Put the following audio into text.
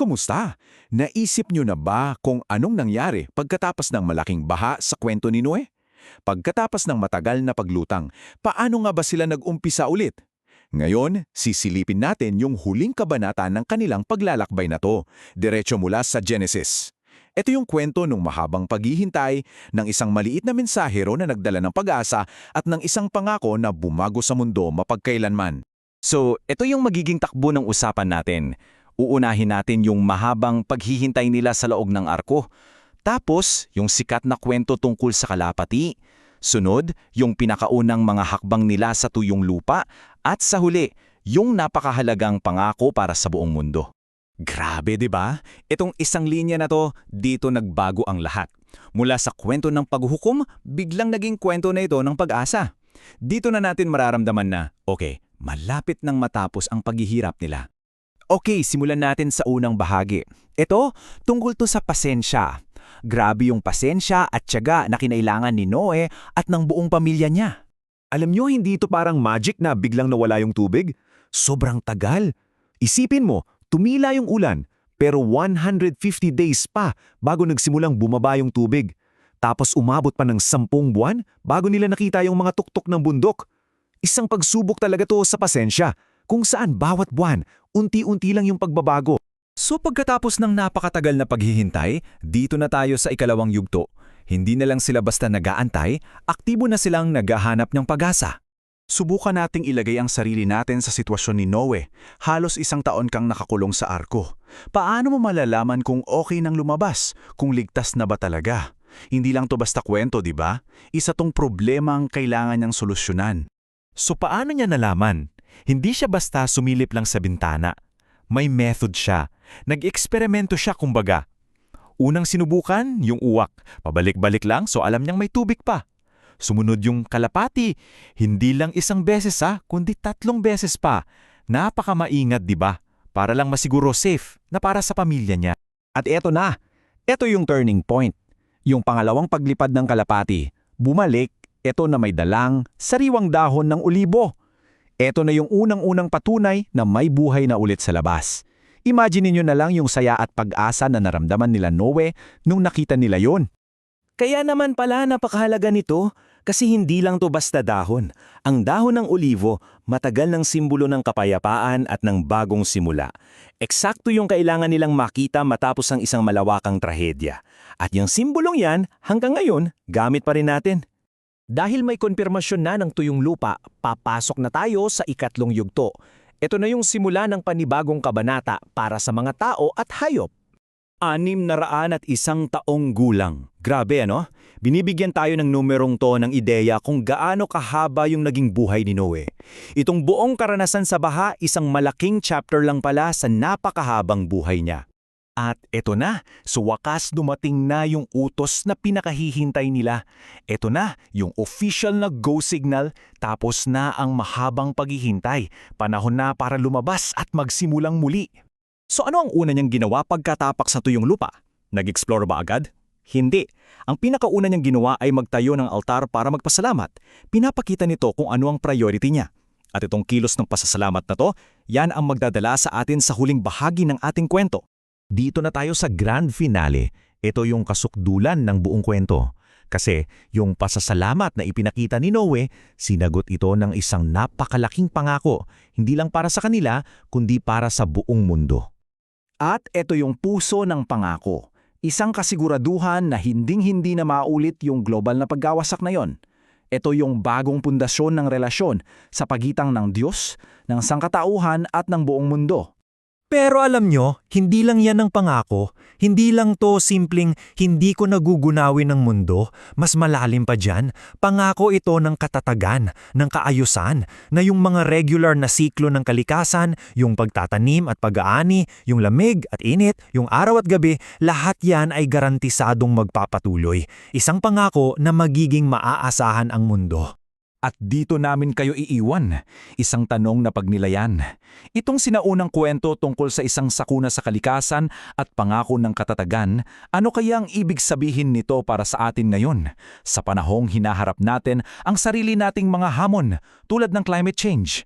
kumusta? Naisip nyo na ba kung anong nangyari pagkatapos ng malaking baha sa kwento ni Noe? Pagkatapos ng matagal na paglutang, paano nga ba sila nag-umpisa ulit? Ngayon, sisilipin natin yung huling kabanata ng kanilang paglalakbay na to, diretso mula sa Genesis. Ito yung kwento ng mahabang paghihintay, ng isang maliit na mensahero na nagdala ng pag-asa at ng isang pangako na bumago sa mundo mapagkailanman. So, ito yung magiging takbo ng usapan natin. Uunahin natin yung mahabang paghihintay nila sa loob ng arko. Tapos, yung sikat na kwento tungkol sa kalapati. Sunod, yung pinakaunang mga hakbang nila sa tuyong lupa. At sa huli, yung napakahalagang pangako para sa buong mundo. Grabe, di ba? Itong isang linya na to, dito nagbago ang lahat. Mula sa kwento ng paghuhukom, biglang naging kwento na ito ng pag-asa. Dito na natin mararamdaman na, okay, malapit nang matapos ang paghihirap nila. Okay, simulan natin sa unang bahagi. Ito, tungkol to sa pasensya. Grabe yung pasensya at tiyaga na kinailangan ni Noe at ng buong pamilya niya. Alam nyo, hindi ito parang magic na biglang nawala yung tubig. Sobrang tagal. Isipin mo, tumila yung ulan, pero 150 days pa bago nagsimulang bumaba yung tubig. Tapos umabot pa ng 10 buwan bago nila nakita yung mga tuktok ng bundok. Isang pagsubok talaga to sa pasensya, kung saan bawat buwan, unti-unti lang yung pagbabago. So pagkatapos ng napakatagal na paghihintay, dito na tayo sa ikalawang yugto. Hindi na lang sila basta nag-aantay, aktibo na silang naghahanap ng pag-asa. Subukan nating ilagay ang sarili natin sa sitwasyon ni Noe. Halos 1 taon kang nakakulong sa arko. Paano mo malalaman kung okay nang lumabas? Kung ligtas na ba talaga? Hindi lang to basta kwento, di ba? Isa tong problema ang kailangan niyang solusyonan. So paano niya nalaman? Hindi siya basta sumilip lang sa bintana. May method siya. Nag-eksperimento siya kumbaga. Unang sinubukan, yung uwak. Pabalik-balik lang so alam niyang may tubig pa. Sumunod yung kalapati. Hindi lang 1 beses kundi 3 beses pa. Napakamaingat, di ba? Para lang masiguro safe na para sa pamilya niya. At eto na. Eto yung turning point. Yung pangalawang paglipad ng kalapati. Bumalik, eto na may dalang sariwang dahon ng ulibo. Eto na yung unang-unang patunay na may buhay na ulit sa labas. Imagine niyo na lang yung saya at pag-asa na naramdaman nila Noe nung nakita nila yon. Kaya naman pala napakahalaga nito kasi hindi lang to basta dahon. Ang dahon ng olivo, matagal ng simbolo ng kapayapaan at ng bagong simula. Eksakto yung kailangan nilang makita matapos ang isang malawakang trahedya. At yung simbolong yan, hanggang ngayon, gamit pa rin natin. Dahil may konfirmasyon na ng tuyong lupa, papasok na tayo sa ikatlong yugto. Ito na yung simula ng panibagong kabanata para sa mga tao at hayop. 601 taong gulang. Grabe ano? Binibigyan tayo ng numerong to ng ideya kung gaano kahaba yung naging buhay ni Noe. Itong buong karanasan sa baha, isang malaking chapter lang pala sa napakahabang buhay niya. At eto na, sa wakas dumating na yung utos na pinakahihintay nila. Eto na, yung official na go signal, tapos na ang mahabang paghihintay. Panahon na para lumabas at magsimulang muli. So ano ang una niyang ginawa pagkatapak sa tuyong lupa? Nag-explore ba agad? Hindi. Ang pinakauna niyang ginawa ay magtayo ng altar para magpasalamat. Pinapakita nito kung ano ang priority niya. At itong kilos ng pasasalamat na to, yan ang magdadala sa atin sa huling bahagi ng ating kwento. Dito na tayo sa grand finale. Ito yung kasukdulan ng buong kwento. Kasi yung pasasalamat na ipinakita ni Noe, sinagot ito ng isang napakalaking pangako, hindi lang para sa kanila, kundi para sa buong mundo. At ito yung puso ng pangako. Isang kasiguraduhan na hinding-hindi na maulit yung global na pagkawasak na yon. Ito yung bagong pundasyon ng relasyon sa pagitan ng Diyos, ng sangkatauhan at ng buong mundo. Pero alam nyo, hindi lang yan ang pangako. Hindi lang to simpleng hindi ko nagugunawin ng mundo. Mas malalim pa dyan, pangako ito ng katatagan, ng kaayusan, na yung mga regular na siklo ng kalikasan, yung pagtatanim at pag-aani, yung lamig at init, yung araw at gabi, lahat yan ay garantisadong magpapatuloy. Isang pangako na magiging maaasahan ang mundo. At dito namin kayo iiwan, isang tanong na pagnilayan. Itong sinaunang kwento tungkol sa isang sakuna sa kalikasan at pangako ng katatagan, ano kaya ang ibig sabihin nito para sa atin ngayon? Sa panahong hinaharap natin ang sarili nating mga hamon tulad ng climate change.